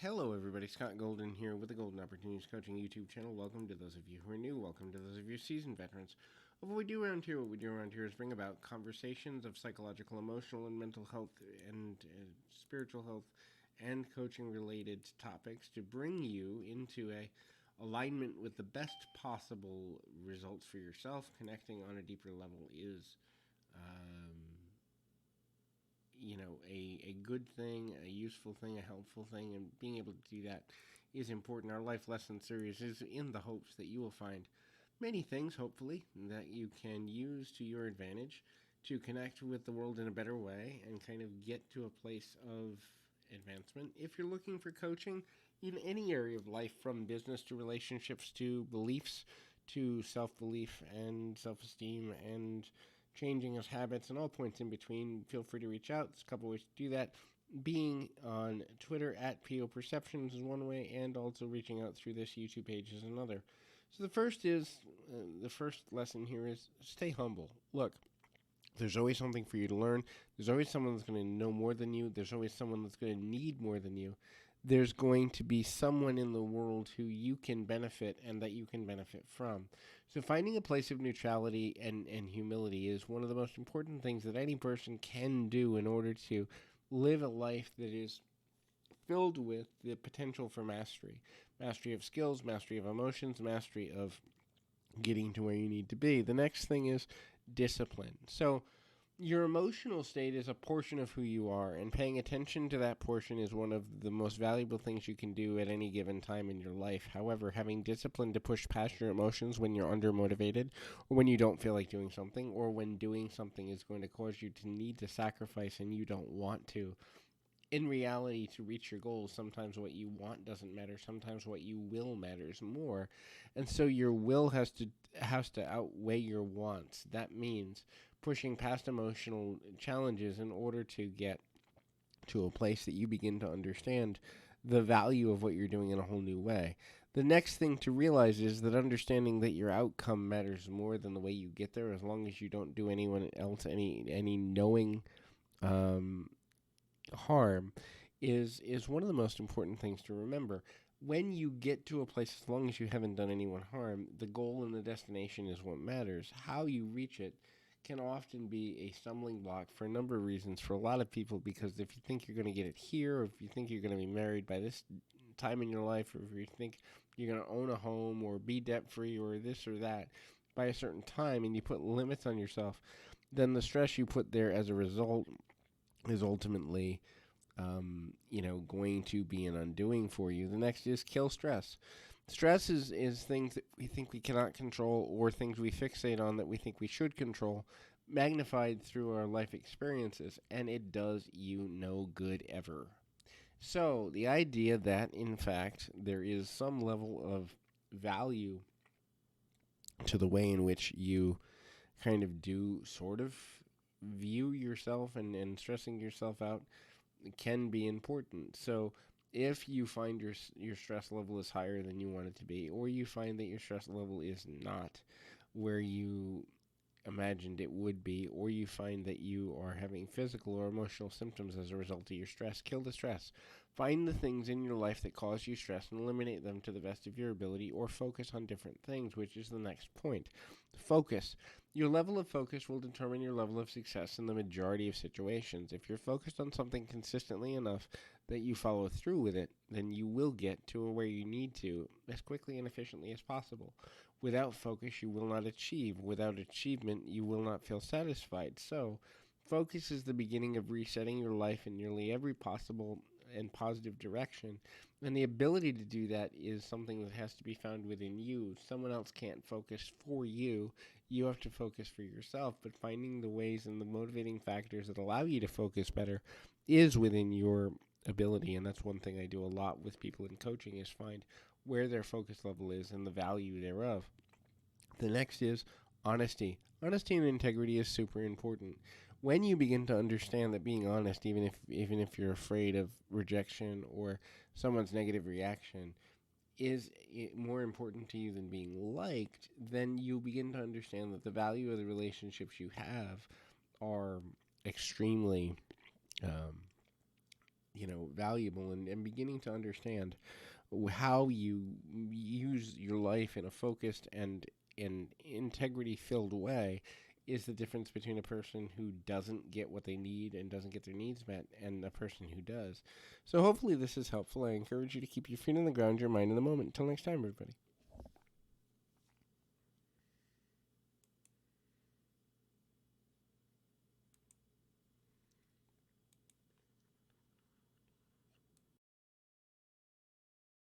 Hello, everybody. Scott Golden here with the Golden Opportunities Coaching YouTube channel. Welcome to those of you who are new. Welcome to those of you seasoned veterans of what we do around here. What we do around here is bring about conversations of psychological, emotional, and mental health and spiritual health and coaching related topics to bring you into a alignment with the best possible results for yourself. Connecting on a deeper level is a good thing, a useful thing, a helpful thing, and being able to do that is important. Our life lesson series is in the hopes that you will find many things, hopefully, that you can use to your advantage to connect with the world in a better way and kind of get to a place of advancement. If you're looking for coaching in any area of life, from business to relationships to beliefs to self-belief and self-esteem and changing of habits and all points in between, feel free to reach out. There's a couple ways to do that. Being on Twitter at PO Perceptions is one way, and also reaching out through this YouTube page is another. So the first lesson here is stay humble. Look, there's always something for you to learn. There's always someone that's going to know more than you. There's always someone that's going to need more than you. There's going to be someone in the world who you can benefit and that you can benefit from. So finding a place of neutrality and humility is one of the most important things that any person can do in order to live a life that is filled with the potential for mastery. Mastery of skills, mastery of emotions, mastery of getting to where you need to be. The next thing is discipline. So your emotional state is a portion of who you are, and paying attention to that portion is one of the most valuable things you can do at any given time in your life. However, having discipline to push past your emotions when you're undermotivated, or when you don't feel like doing something, or when doing something is going to cause you to need to sacrifice and you don't want to. In reality, to reach your goals, sometimes what you want doesn't matter. Sometimes what you will matters more. And so your will has to outweigh your wants. That means pushing past emotional challenges in order to get to a place that you begin to understand the value of what you're doing in a whole new way. The next thing to realize is that understanding that your outcome matters more than the way you get there, as long as you don't do anyone else any knowing harm, is one of the most important things to remember. When you get to a place, as long as you haven't done anyone harm, the goal and the destination is what matters. How you reach it can often be a stumbling block for a number of reasons for a lot of people, because if you think you're going to get it here, or if you think you're going to be married by this time in your life, or if you think you're going to own a home or be debt-free or this or that by a certain time, and you put limits on yourself, then the stress you put there as a result is ultimately going to be an undoing for you. The next is kill stress. Stress is things that we think we cannot control, or things we fixate on that we think we should control, magnified through our life experiences, and it does you no good ever. So the idea that, in fact, there is some level of value to the way in which you kind of do sort of view yourself and stressing yourself out can be important. So if you find your stress level is higher than you want it to be, or you find that your stress level is not where you imagined it would be, or you find that you are having physical or emotional symptoms as a result of your stress, kill the stress. Find the things in your life that cause you stress and eliminate them to the best of your ability, or focus on different things, which is the next point. Focus. Your level of focus will determine your level of success in the majority of situations. If you're focused on something consistently enough that you follow through with it, then you will get to where you need to as quickly and efficiently as possible. Without focus, you will not achieve. Without achievement, you will not feel satisfied. So, focus is the beginning of resetting your life in nearly every possible and positive direction. And the ability to do that is something that has to be found within you. Someone else can't focus for you. You have to focus for yourself. But finding the ways and the motivating factors that allow you to focus better is within your ability. And that's one thing I do a lot with people in coaching, is find where their focus level is and the value thereof. The next is honesty. Honesty and integrity is super important. When you begin to understand that being honest, even if you're afraid of rejection or someone's negative reaction, is more important to you than being liked, then you begin to understand that the value of the relationships you have are extremely valuable, and beginning to understand how you use your life in a focused and integrity filled way is the difference between a person who doesn't get what they need and doesn't get their needs met and a person who does. So hopefully this is helpful. I encourage you to keep your feet on the ground, your mind in the moment. Until next time, everybody.